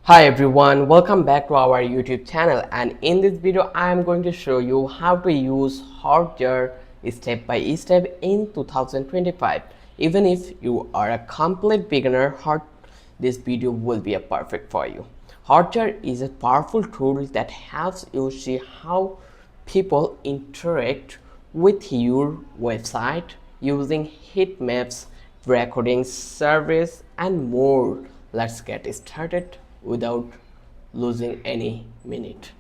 Hi everyone, welcome back to our YouTube channel, and in this video I am going to show you how to use Hotjar step by step in 2025. Even if you are a complete beginner, this video will be a perfect for you. Hotjar is a powerful tool that helps you see how people interact with your website using heat maps, recording service, and more. Let's get started without losing any minute.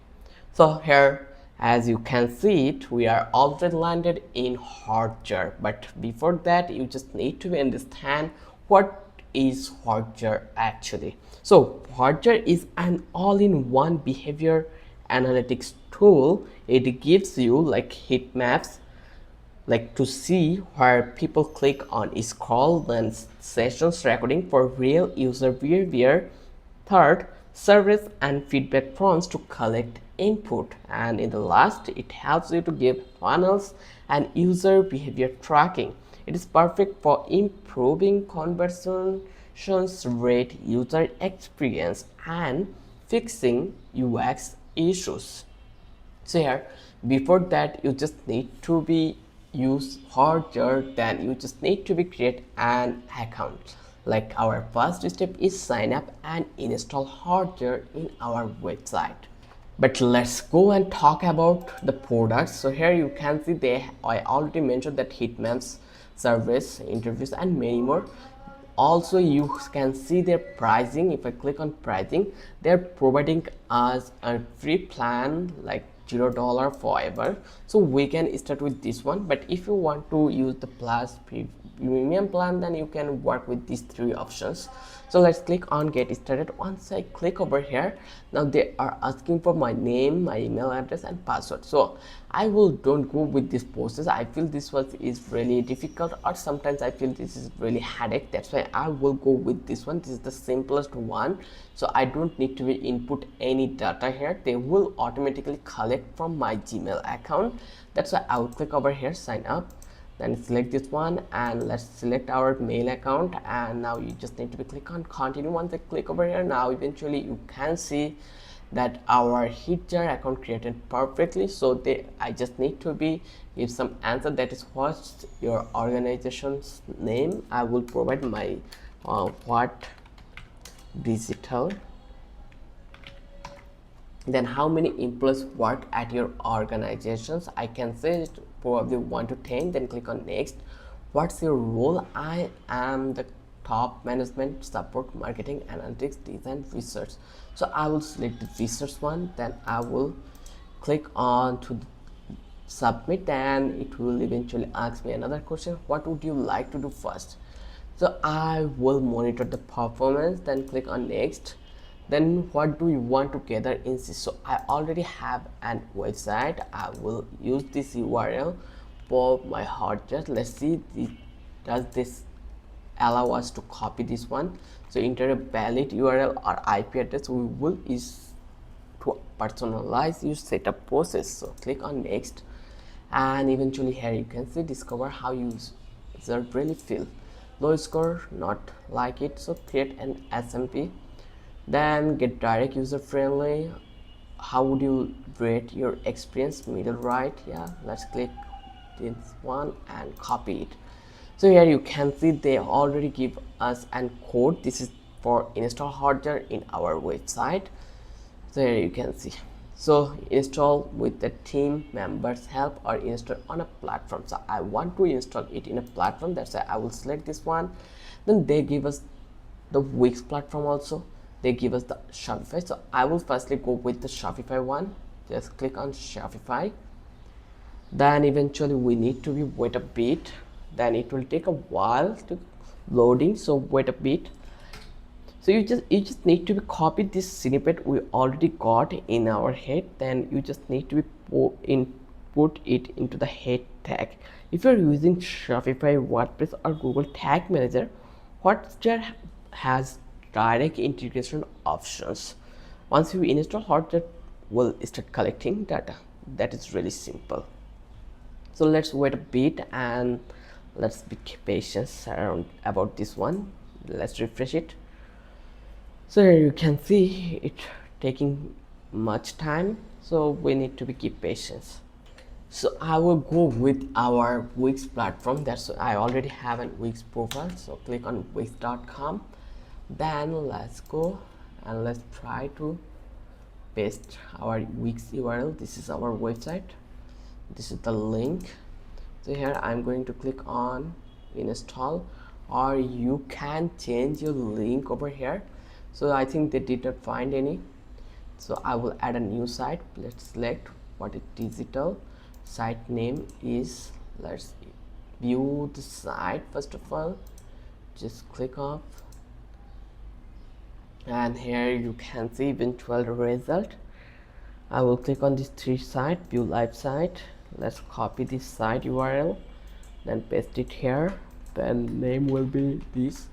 So here, as you can see it, we are already landed in Hotjar. But before that, you just need to understand what is Hotjar actually. So Hotjar is an all-in-one behavior analytics tool. It gives you like heat maps, like to see where people click on scroll, then sessions recording for real user behavior. Third, service and feedback forms to collect input, and in the last, it helps you to give funnels and user behavior tracking. It is perfect for improving conversations rate, user experience, and fixing UX issues. So here, before that, you just need to be use Hotjar, then you just need to be create an account. Like our first step is sign up and install Hotjar in our website. But let's go and talk about the products. So here you can see I already mentioned that heat maps, service, interviews, and many more. Also you can see their pricing. If I click on pricing, they're providing us a free plan like $0 forever, so we can start with this one. But if you want to use the plus premium plan, then you can work with these three options. So let's click on get started. Once I click over here, now they are asking for my name, my email address, and password. So I will don't go with this process. I feel this was is really difficult, or sometimes I feel this is really headache. That's why I will go with this one. This is the simplest one, so I don't need to input any data here. They will automatically collect from my Gmail account. That's why I will click over here, sign up, then select this one, and let's select our mail account. And now you just need to click on continue. Once I click over here, now eventually you can see that our Hotjar account created perfectly. So I just need to be give some answer, that is what's your organization's name. I will provide my what digital, then how many employees work at your organizations. I can say it probably 1 to 10. Then click on next. What's your role? I am the top management, support, marketing, analytics, design, research. So I will select the research one, then I will click on to submit, and it will eventually ask me another question, what would you like to do first. So I will monitor the performance, then click on next. Then what do you want to gather in this? So I already have an website. I will use this URL for my Hotjar. Let's see, does this allow us to copy this one. So enter a valid URL or IP address. We will use to personalize your setup process. So click on next, and eventually here you can see discover how user really feel. Low score, not like it, so create an SMP. Then get direct, user friendly. How would you rate your experience? Middle right. Yeah, let's click this one and copy it. So here you can see they already give us an code. This is for install Hotjar in our website. So here you can see, so install with the team members help or install on a platform. So I want to install it in a platform, that's why I will select this one. Then they give us the Wix platform, also they give us the Shopify. So I will firstly go with the Shopify one. Just click on Shopify. Then eventually we need to be wait a bit, then it will take a while to loading, so wait a bit. So you just need to be copy this snippet we already got in our head, then you just need to be put it into the head tag. If you're using Shopify, WordPress, or Google Tag Manager, Hotjar has direct integration options. Once you install Hotjar, will start collecting data. That is really simple. So let's wait a bit and let's be patient around about this one. Let's refresh it. So here you can see it taking much time, so we need to be keep patience. So I will go with our Wix platform. That's I already have a Wix profile, so click on wix.com. Then let's go and let's try to paste our Wix URL. This is our website, this is the link. So here I'm going to click on install, or you can change your link over here. So I think they did not find any, so I will add a new site. Let's select what is digital. Site name is, let's view the site. First of all, just click off, and here you can see eventual result. I will click on this three site, view live site. Let's copy this site URL, then paste it here. Then name will be this.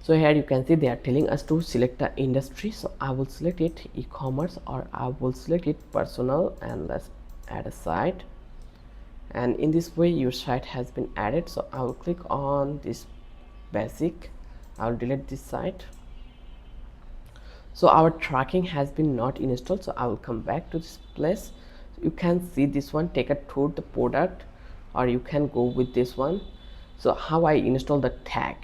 So here you can see they are telling us to select the industry, so I will select it e-commerce, or I will select it personal, and let's add a site. And in this way your site has been added. So I will click on this basic, I'll delete this site. So our tracking has been not installed, so I will come back to this place. So you can see this one, take a tour the product, or you can go with this one. So how I install the tag,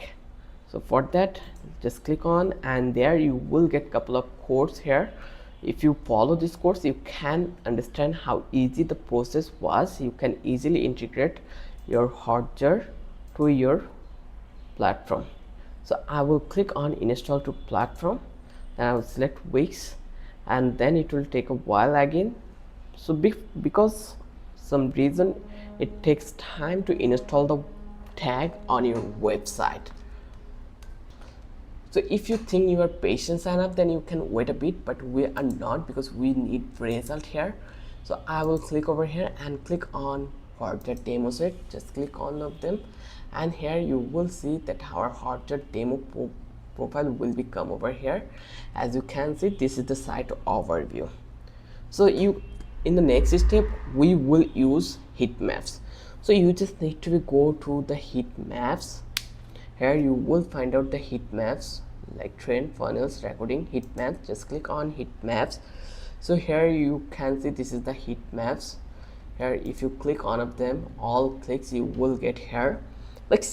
so for that just click on, and there you will get couple of codes here. If you follow this course, you can understand how easy the process was. You can easily integrate your Hotjar to your platform. So I will click on install to platform, then I will select Wix, and then it will take a while again. So because some reason it takes time to install the tag on your website. So if you think you are patient enough, then you can wait a bit, but we are not, because we need result here. So I will click over here and click on Hotjar demo set. Just click on of them, and here you will see that our Hotjar demo profile will become over here. As you can see, this is the site overview. So you, in the next step, we will use heat maps. So you just need to go to the heat maps. Here you will find out the heat maps like trend, funnels, recording, heat maps. Just click on heat maps. So here you can see this is the heat maps. Here if you click on of them, all clicks you will get here. Like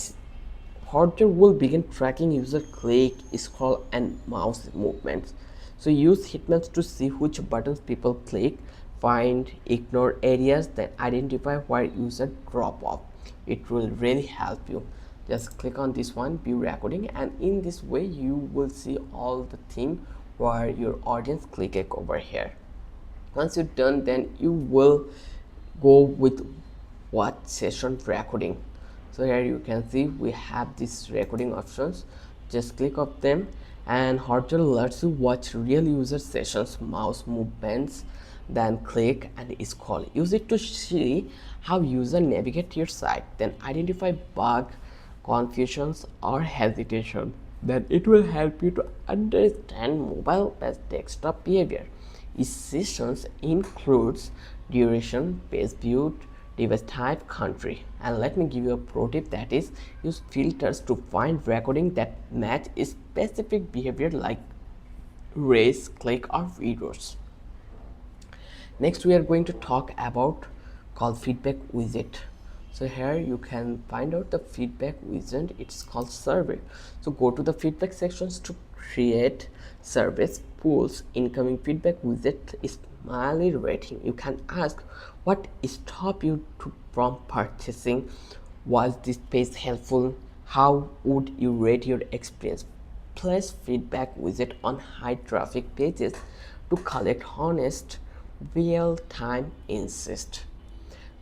Hotjar will begin tracking user click, scroll and mouse movements. So use heat maps to see which buttons people click, find, ignore areas, then identify where user drop off. It will really help you. Just click on this one, view recording, and in this way you will see all the thing where your audience click over here. Once you're done, then you will go with watch session recording. So here you can see we have these recording options. Just click on them, and Hotjar lets you watch real user sessions, mouse movements, then click and scroll. Use it to see how user navigate your site, then identify bug, confusions or hesitation. Then it will help you to understand mobile based desktop behavior. Each sessions includes duration, page view, device type, country. And let me give you a pro tip, that is use filters to find recording that match a specific behavior like race, click or videos. Next we are going to talk about called feedback widget. So here you can find out the feedback widget, it's called survey. So go to the feedback sections to create surveys, polls, incoming feedback widget, smiley rating. You can ask what stopped you from purchasing, was this page helpful, how would you rate your experience. Place feedback widget on high traffic pages to collect honest real-time insights.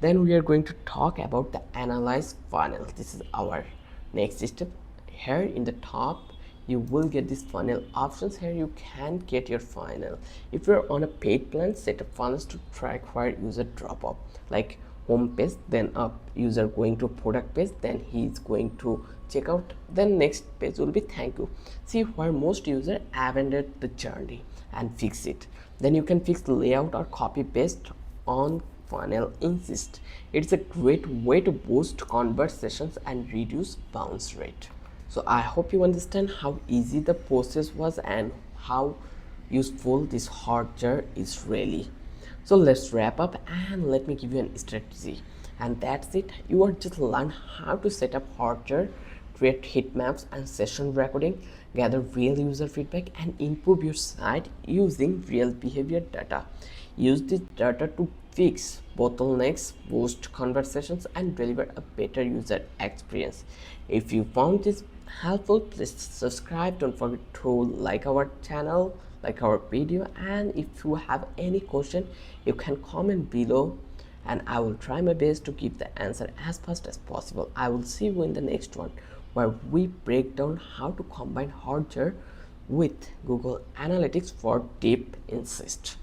Then we are going to talk about the analyze funnel. This is our next step. Here in the top you will get this funnel options. Here you can get your funnel. If you're on a paid plan, set up funnels to track where user drop off, like home page, then a user going to product page, then he is going to check out, then next page will be thank you. See where most user abandoned the journey and fix it. Then you can fix the layout or copy paste on funnel insist. It's a great way to boost conversations and reduce bounce rate. So I hope you understand how easy the process was and how useful this Hotjar is really. So let's wrap up and let me give you a strategy. And that's it. You are just learn how to set up Hotjar, create heat maps and session recording, gather real user feedback and improve your site using real behavior data. Use this data to fix bottlenecks, boost conversations, and deliver a better user experience. If you found this helpful, please subscribe. Don't forget to like our channel, like our video, and if you have any question, you can comment below and I will try my best to give the answer as fast as possible. I will see you in the next one where we break down how to combine Hotjar with Google Analytics for deep insight.